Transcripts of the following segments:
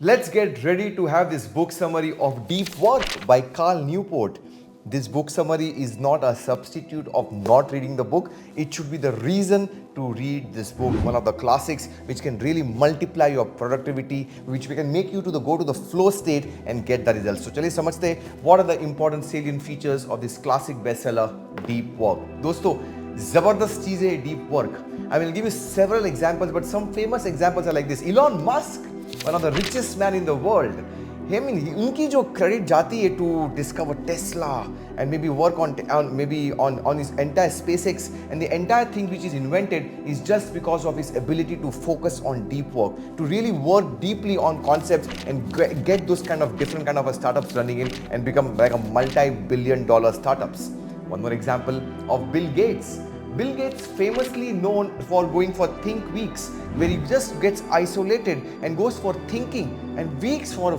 Let's get ready to have this book summary of Deep Work by Cal Newport. This book summary is not a substitute of not reading the book. It should be the reason to read this book, one of the classics which can really multiply your productivity, which can make you to go to the flow state and get the results. So चलिए समझते हैं what are the important salient features of this classic bestseller Deep Work. दोस्तों जबरदस्त चीज है Deep Work. I will give you several examples, but some famous examples are like this. Elon Musk, one of the richest man in the world. I mean, उनकी जो credit जाती है to discover Tesla and maybe work on his entire SpaceX, and the entire thing which is invented is just because of his ability to focus on deep work, to really work deeply on concepts and get those kind of different kind of startups running in and become like a multi-billion-dollar startups. One more example of Bill Gates. Bill Gates famously known for going for think weeks, where he just gets isolated and goes for thinking, and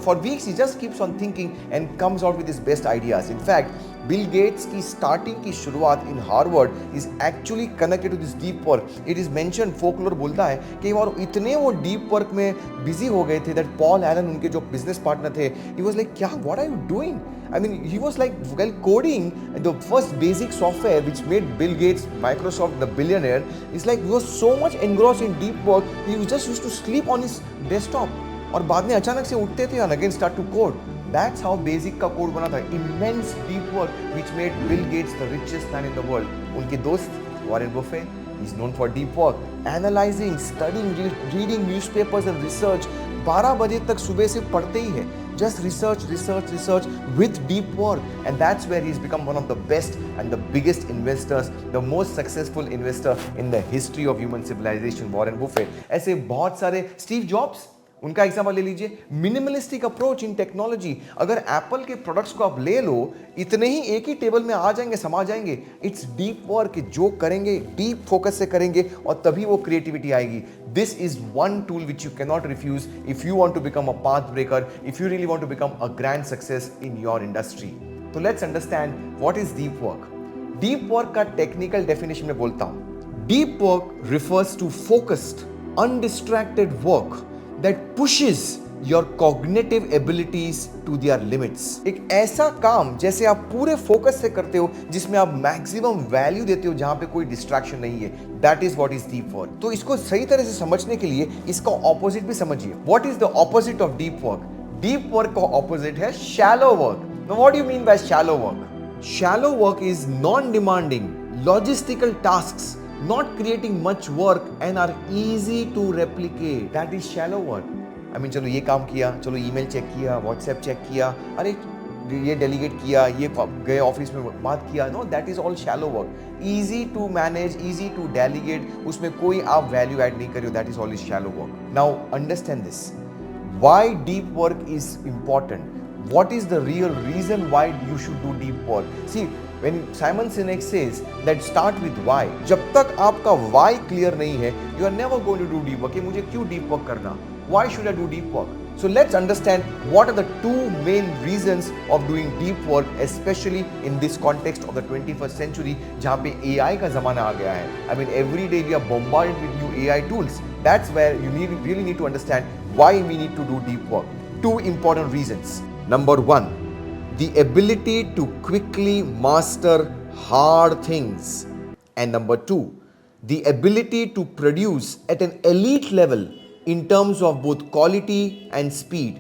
for weeks he just keeps on thinking and comes out with his best ideas. In fact, Bill Gates की starting की शुरुआत in Harvard is actually connected to this deep work. It is mentioned, folklore बोलता है कि वो इतने वो deep work में busy हो गए थे that Paul Allen, उनके जो business partner थे, he was like, क्या, what are you doing? I mean, he was like, well, coding the first basic software which made Bill Gates, Microsoft, the billionaire. It's like he was so much engrossed in deep work, he just used to sleep on his desktop. और बाद में अचानक से उठते थे and again start to code. That's how basic का code बना था. Immense deep work which made Bill Gates the richest man in the world. उनके दोस्त Warren Buffett, he's known for deep work, analyzing, studying, reading newspapers and research. 12 बजे तक सुबह से पढ़ते ही है. Just research with deep work, and that's where he's become one of the best and the biggest investors, the most successful investor in the history of human civilization, Warren Buffett. ऐसे बहुत सारे, Steve Jobs, उनका example ले लीजिए. Minimalistic approach in technology. अगर Apple के products को आप ले लो, इतने ही एक ही टेबल में आ जाएंगे, समा जाएंगे. It's deep work. जो करेंगे डीप फोकस से करेंगे और तभी वो क्रिएटिविटी आएगी. This is one tool which you cannot refuse if you want to become a path breaker, if you really want to become a grand success in your industry. तो let's understand what is deep work. Deep work का technical definition में बोलता हूं. Deep work refers to focused, undistracted work that pushes your cognitive abilities to their limits. एक ऐसा काम जैसे आप पूरे फोकस से करते हो, जिसमें आप मैक्सिमम वैल्यू देते हो, जहां पे कोई डिस्ट्रैक्शन नहीं है. That is what is deep work. तो इसको सही तरह से समझने के लिए इसका ऑपोजिट भी समझिए. What is the opposite of deep work? Deep work का ऑपोजिट है shallow work. Now what do you mean by shallow work? Shallow work is non-demanding, logistical tasks, not creating much work and are easy to replicate. That is shallow work. I mean, चलो ये काम किया, चलो email check किया, WhatsApp check किया, अरे ये delegate किया, ये गए ऑफिस में बात किया. No, that is all shallow work. Easy to manage, easy to delegate, उसमें कोई आप वैल्यू ऐड नहीं करियो. That is all is shallow work. Now understand this. Why deep work is important. What is the real reason why you should do deep work? See, when Simon Sinek says that start with why, जब तक आपका why clear नहीं है, you are never going to do deep work. कि मुझे क्यों deep work करना? Why should I do deep work? So let's understand what are the two main reasons of doing deep work, especially in this context of the 21st century, जहाँ पे AI का ज़माना आ गया है. I mean, every day we are bombarded with new AI tools. That's where you really need to understand why we need to do deep work. Two important reasons. Number one, the ability to quickly master hard things. And number two, the ability to produce at an elite level in terms of both quality and speed.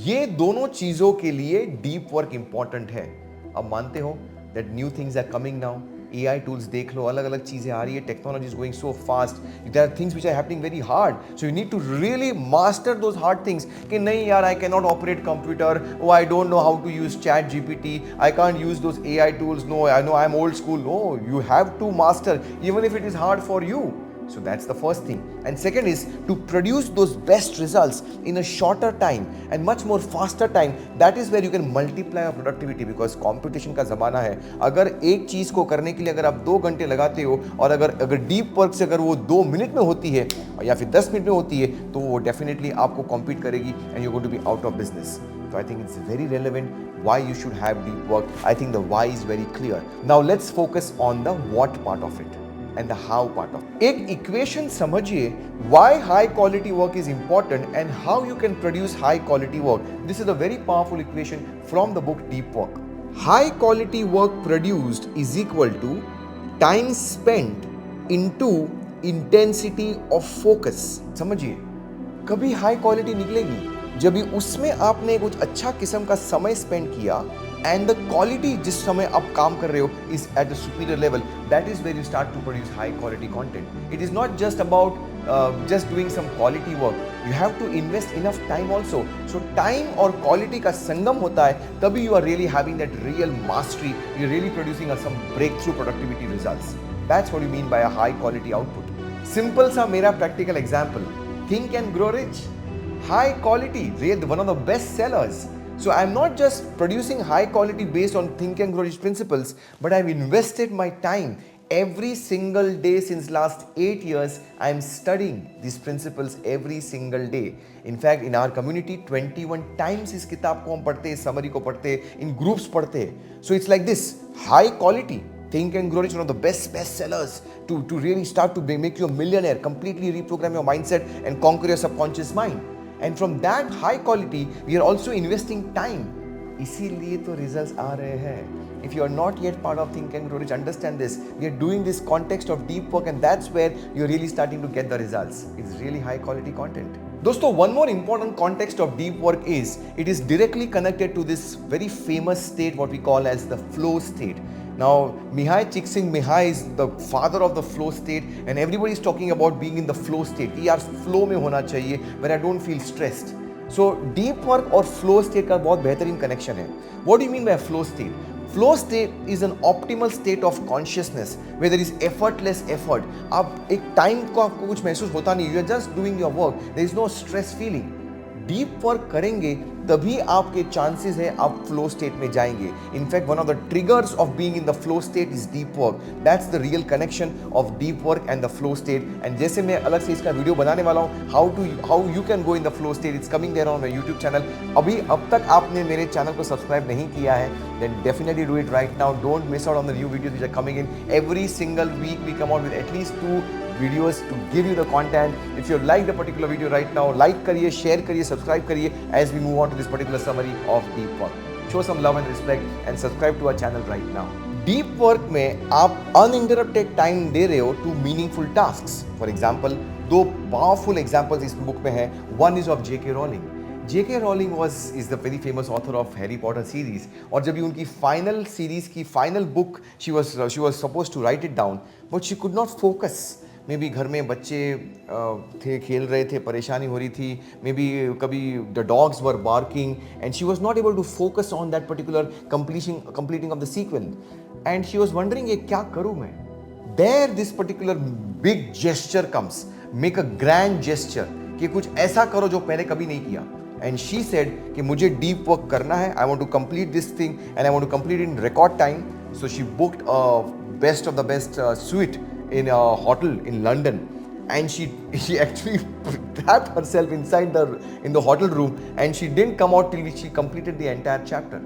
ये दोनों चीजों के लिए deep work important है. अब मानते हो that new things are coming now. AI tools देख लो, अलग अलग चीज़ें आ रही है. Technology is going so fast. There are things which are happening very hard. So you need to really master those hard things. कि नहीं यार, I cannot operate computer. Oh, I don't know how to use chat GPT. I can't use those AI tools. No, I know I'm old school. No, you have to master, even if it is hard for you. So that's the first thing. And second is to produce those best results in a shorter time and much more faster time. That is where you can multiply your productivity, because competition का ज़माना है. अगर एक चीज़ को करने के लिए अगर आप 2 घंटे लगाते हो, और अगर डीप वर्क से अगर वो 2 मिनट में होती है या फिर 10 मिनट में होती है, तो वो डेफिनेटली आपको कॉम्पीट करेगी and you're going to be out of business. So I think it's very relevant why you should have deep work. I think the why is very clear. Now let's focus on the what part of it. and the how part of it. एक equation समझिए why high quality work is important and how you can produce high quality work. This is a very powerful equation from the book Deep Work. High quality work produced is equal to time spent into intensity of focus. समझिए, कभी high quality निकलेगी जब भी उसमें आपने कुछ अच्छा किस्म का समय स्पेंड किया एंड द क्वालिटी जिस समय आप काम कर रहे हो is at a superior level. That is where you start to produce high quality content. It is not just about just doing some quality work. You have to invest enough time also. So time और quality का संगम होता है तभी you are really having that real mastery. You're really producing some breakthrough productivity results. That's what you mean by a high quality output. Simple सा मेरा practical example. Think and Grow Rich. High quality, real one of the best sellers. So I'm not just producing high quality based on Think and Grow Rich principles, but I've invested my time. Every single day since last 8 years, I am studying these principles every single day. In fact, in our community, 21 times इस किताब को हम पढ़ते हैं, summary को पढ़ते हैं, in groups पढ़ते हैं. So it's like this, high quality. Think and Grow Rich, one of the best sellers to really start to make you a millionaire, completely reprogram your mindset and conquer your subconscious mind. And from that high quality, we are also investing time. इसीलिए तो results आ रहे हैं. If you are not yet part of Think and Grow Rich, understand this. We are doing this context of deep work and that's where you're really starting to get the results. It's really high quality content. Dosto, one more important context of deep work is, it is directly connected to this very famous state what we call as the flow state. Now, Mihai Csikszentmihalyi is the father of the flow state and everybody is talking about being in the flow state. कि यार flow में होना चाहिए when I don't feel stressed. So, deep work और flow state का बहुत बेहतरीन connection है. What do you mean by flow state? Flow state is an optimal state of consciousness where there is effortless effort. आप एक time को आपको कुछ महसूस होता नहीं, you are just doing your work. There is no stress feeling. Deep work करेंगे तभी आपके चांसेस है आप फ्लो स्टेट में जाएंगे. In fact one of the triggers of being in the flow state is deep work. That's the real connection of deep work and the flow state. And जैसे मैं अलग से इसका वीडियो बनाने वाला हूँ, how you can go in the flow state, it's coming there on my YouTube channel. अभी अब तक आपने मेरे चैनल को सब्सक्राइब नहीं किया है, then definitely do it right now. Don't miss out on the new videos which are coming in. Every single week we come out with at least 2 videos to give you the content. If you like the particular video right now, like करिए, share करिए, subscribe करिए as we move on to this particular summary of deep work. Show some love and respect and subscribe to our channel right now. Deep work में आप uninterrupted time दे रहे हो to meaningful tasks. For example, 2 powerful examples इस book में है. One is of J.K. Rowling. J.K. Rowling is the very famous author of Harry Potter series. और जब भी उनकी final series की final book she was supposed to write it down, but she could not focus. May be घर में बच्चे थे, खेल रहे थे, परेशानी हो रही थी. मे बी कभी the dogs were barking and she was not able to focus on that particular completing of the sequel. And she was wondering ये क्या करूँ मैं. There this particular big gesture comes, make a grand gesture कि कुछ ऐसा करो जो पहले कभी नहीं किया. एंड शी सेड कि मुझे डीप वर्क करना है, I want to complete this thing and I want to complete in record time. So she booked best of the best suite in a hotel in London, and she actually trapped herself in the hotel room and she didn't come out till she completed the entire chapter.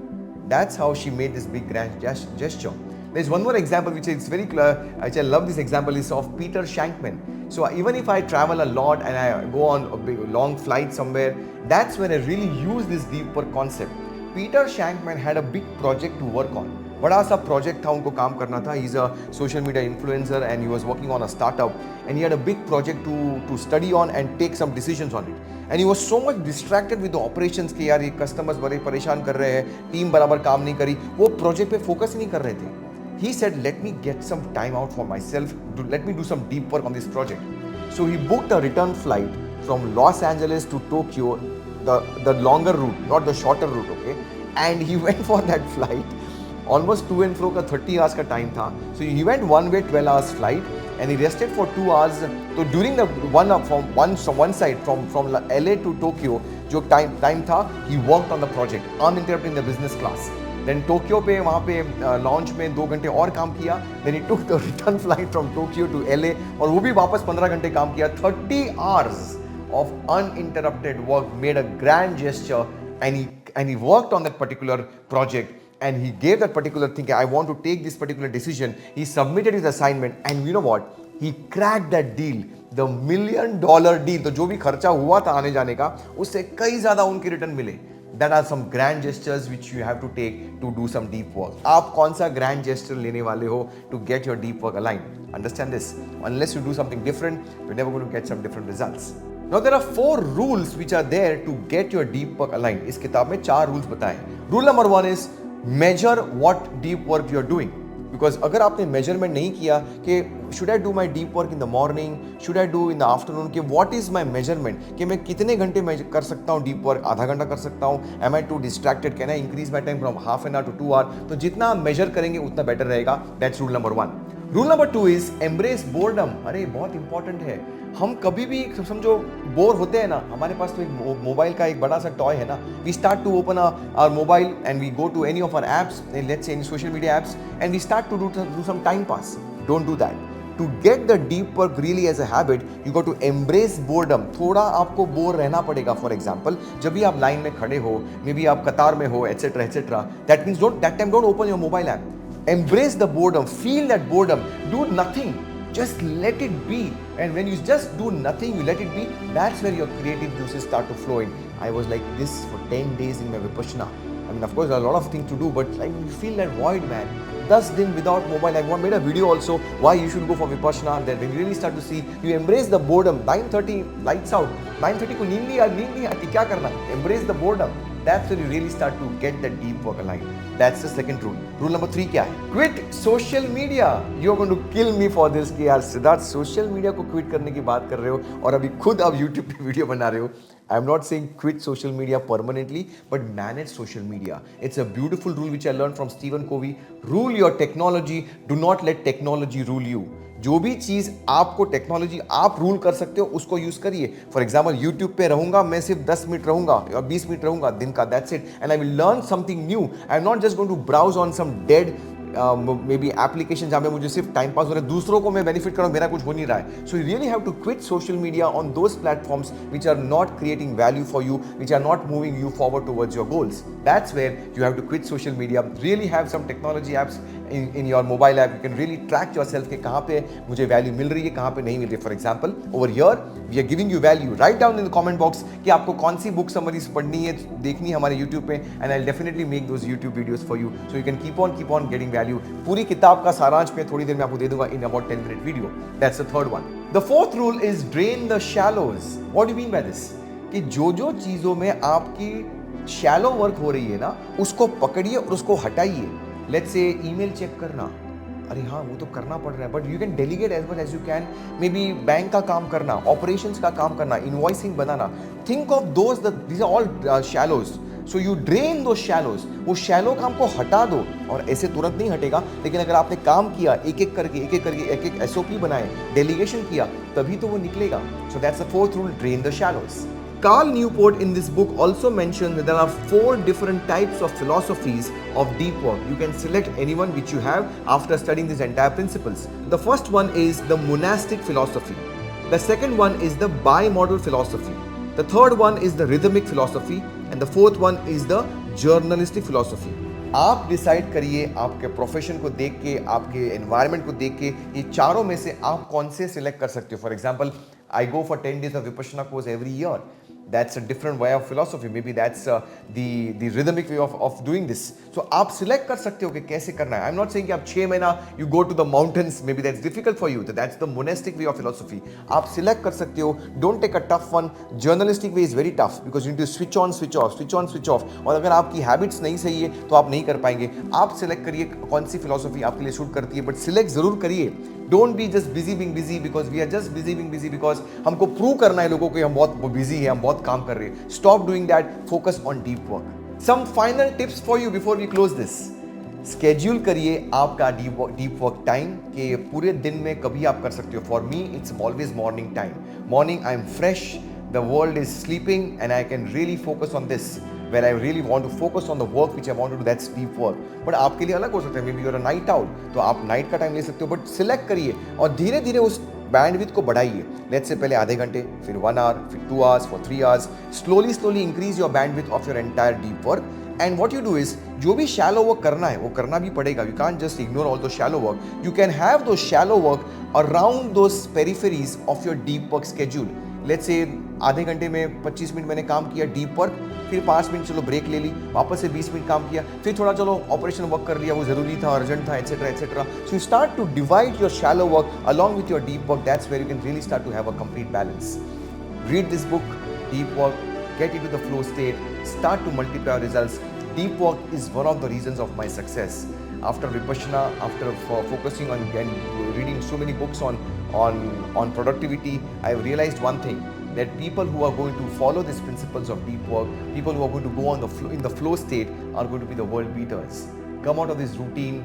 That's how she made this big grand gesture. There's one more example which is very clear, which I love. This example is of Peter Shankman. So even if I travel a lot and I go on a big long flight somewhere, that's when I really use this deep work concept. Peter Shankman had a big project to work on. बड़ा सा project था, उनको काम करना था. He is a social media influencer and he was working on a startup and he had a big project to study on and take some decisions on it. And he was so much distracted with the operations के यार ये customers बड़े परेशान कर रहे हैं, team बराबर काम नहीं करी, वो प्रोजेक्ट पे फोकस ही नहीं कर रहे थे. He said let me get some time out for myself, let me do some deep work on this project. So he booked a return flight from Los Angeles to Tokyo, the longer route, not the shorter route, okay. And he went for that flight. Almost to and fro का 30 hours का time था. So he went one way 12 hours flight and he rested for 2 hours. So during the one side from LA to Tokyo जो time था, he worked on the project uninterrupted in the business class. Then Tokyo पे वहाँ पे launch में 2 घंटे और काम किया. Then he took the return flight from Tokyo to LA और वो भी वापस 15 घंटे काम किया. 30 hours of uninterrupted work, made a grand gesture and he worked on that particular project. and he gave that particular thing, I want to take this particular decision. He submitted his assignment, and you know what? He cracked that deal, the $1 million deal. तो जो भी खर्चा हुआ था आने जाने का, उससे कई ज़्यादा उनके रिटर्न मिले. That are some grand gestures which you have to take to do some deep work. आप कौन सा grand gesture लेने वाले हो to get your deep work aligned? Understand this. Unless you do something different, you're never going to get some different results. Now there are 4 rules which are there to get your deep work aligned. इस किताब में 4 rules बताए. Rule number 1 is measure what deep work you are doing. Because अगर आपने measurement नहीं किया कि should I do my deep work in the morning, should I do in the afternoon, कि व्हाट इज माई मेजरमेंट, कि मैं कितने घंटे में कर सकता हूँ डीप वर्क, आधा घंटा कर सकता हूँ, am I too distracted, can I increase my time from half an hour to 2 hour. तो जितना आप मेजर करेंगे उतना बेटर रहेगा. That's rule number 1. Rule number 2 is embrace boredom. अरे बहुत इंपॉर्टेंट है. हम कभी भी समझो बोर होते हैं ना, हमारे पास तो एक मोबाइल का एक बड़ा सा टॉय है ना, we start to open our mobile and we go to any of our apps, let's say any social media apps, and we start to do some time pass. Don't do that. To get the deep work really as a habit, you got to embrace boredom. थोड़ा आपको bore रहना पड़ेगा. For example, जब भी आप line में खड़े हो, मे बी आप कतार में हो, etcetera etcetera, that means that time don't open your mobile app. Embrace the boredom, feel that boredom, do nothing, just let it be. And when you just do nothing, you let it be, that's where your creative juices start to flow in. I was like this for 10 days in my Vipassana. I mean, of course, there are a lot of things to do, but like you feel that void, man. 10 दिन without mobile. I made a video also why you should go for Vipassana. Then when you really start to see, you embrace the boredom. 9:30 lights out. 9:30 को नींद नहीं आती, क्या करना? Embrace the boredom. That's when you really start to get that deep work aligned. That's the second rule. Rule number 3 क्या है? Quit social media. You're going to kill me for this कि यार सिद्धार्थ सोशल मीडिया को quit करने की बात कर रहे हो और अभी खुद आप YouTube पे वीडियो बना रहे हो. I'm not saying quit social media permanently, but manage social media. It's a beautiful rule which I learned from Stephen Covey. Rule your technology. Do not let technology rule you. जो भी चीज़ आपको technology आप rule कर सकते हो उसको use करिए. For example, YouTube पे रहूंगा मैं, सिर्फ 10 मिनट रहूंगा या 20 मिनट रहूंगा दिन का, that's it, and I will learn something new. I am not just going to browse on some dead maybe application जहाँ पे मुझे सिर्फ टाइम पास हो रहा है, दूसरों को मैं बेनिफिट कर रहा हूँ, मेरा कुछ हो नहीं रहा है. So you really have to quit social media on those platforms which are not creating value for you, which are not moving you forward towards your goals. That's where you have to quit social media. Really have some technology apps in your mobile app. You can really track yourself कि कहाँ पे मुझे value मिल रही है, कहाँ पे नहीं मिल रही है. For example, over here we are giving you value. Write down in the comment box कि आपको कौन सी बुक समरीज पढ़नी है, देखनी है हमारे यूट्यूब पे, and I definitely make those YouTube videos for you, so you can keep on getting value. पूरी किताब का सारांश में थोड़ी देर में आपको दे दूंगा in about 10 minute video. That's the third one. The fourth rule is drain the shallows. What do you mean by this? कि जो चीजों में आपकी शैलो वर्क हो रही है ना, उसको पकड़िए और उसको हटाइए. लेट्स से ईमेल चेक करना, अरे हाँ वो तो करना पड़ रहा है, but you can delegate as much as you can. Maybe bank का काम करना, ऑपरेशंस का काम करना, इनवॉइसिंग बनाना. Think of those, these are all shallows. So you drain two shallows. वो शैलो काम को हटा दो, और ऐसे तुरंत नहीं हटेगा, लेकिन अगर आपने काम किया एक एक करके एक एक SOP बनाए, डेलीगेशन किया, तभी तो वो निकलेगा. So that's the fourth rule, drain the shallows. Cal Newport in this book also mentions that there are 4 different types of philosophies of deep work. You can select anyone which you have after studying these entire principles. The first one is the monastic philosophy. The second one is the bimodal philosophy. The third one is the rhythmic philosophy. And the fourth one is the journalistic philosophy. आप decide करिए आपके profession को देख के, आपके environment को देख के, ये चारों में से आप कौन से सिलेक्ट कर सकते हो. For example, I go for 10 days of Vipassana course every year. That's a different way of philosophy. Maybe that's the rhythmic way of doing this. So आप select कर सकते हो कि कैसे करना है. I'm not saying कि आप 6 महीना you go to the mountains. Maybe that's difficult for you. That's the monastic way of philosophy. आप select कर सकते हो. Don't take a tough one. Journalistic way is very tough because you need to switch on, switch off, switch on, switch off. और अगर आपकी habits नहीं सही है तो आप नहीं कर पाएंगे. आप select करिए कौन सी philosophy आपके लिए सूट करती है, but select जरूर करिए. Don't be just busy being busy because we are just busy being busy because हमको प्रूव करना है लोगों को कि हम बहुत बिजी हैं, हम बहुत काम कर रहे हैं. Stop doing that. Focus on deep work. Some final tips for you before we close this. Schedule करिए आपका deep work time कि पूरे दिन में कभी आप कर सकते हो. For me, it's always morning time. Morning, I'm fresh. The world is sleeping and I can really focus on this. Where I really want to focus on the work which I want to do, that's deep work. But आपके लिए अलग हो सकता है. Maybe you're a night owl, तो आप night का time ले सकते हो. But select करिए और धीरे धीरे उस बैंडविड्थ को बढ़ाइए. लेट्स से पहले आधे घंटे, फिर 1 आवर, फिर 2 hours, for 3 hours. Slowly increase your bandwidth of your entire deep work. And what you do is, जो भी शैलो वर्क करना है वो करना भी पड़ेगा. You can't just ignore all those shallow work. You can have those shallow work around those peripheries of your deep work schedule. Let's say आधे घंटे में 25 मिनट मैंने काम किया डीप वर्क, फिर 5 मिनट चलो ब्रेक ले ली, वापस से 20 मिनट काम किया, फिर थोड़ा चलो ऑपरेशन वर्क कर लिया, वो जरूरी था, अर्जेंट था, etcetera etcetera. So you start to divide your shallow work along with your deep work. That's where you can really start to have a complete balance. Read this book, Deep Work, get into the flow state, start to multiply your results. Deep work is one of the reasons of my success. After Vipassana, after focusing on and reading so many books on productivity, I have realized one thing, that people who are going to follow these principles of deep work, people who are going to go on in the flow state are going to be the world beaters. Come out of this routine.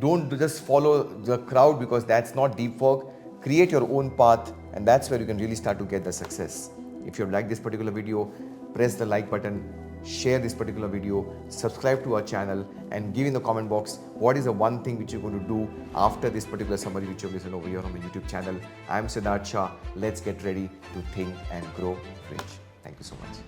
Don't just follow the crowd, because that's not deep work. Create your own path, and that's where you can really start to get the success. If you have liked this particular video, press the like button, share this particular video, subscribe to our channel, and give in the comment box what is the one thing which you're going to do after this particular summary which you've listened over here on my YouTube channel. I'm Sidharth Shah. Let's get ready to think and grow rich. Thank you so much.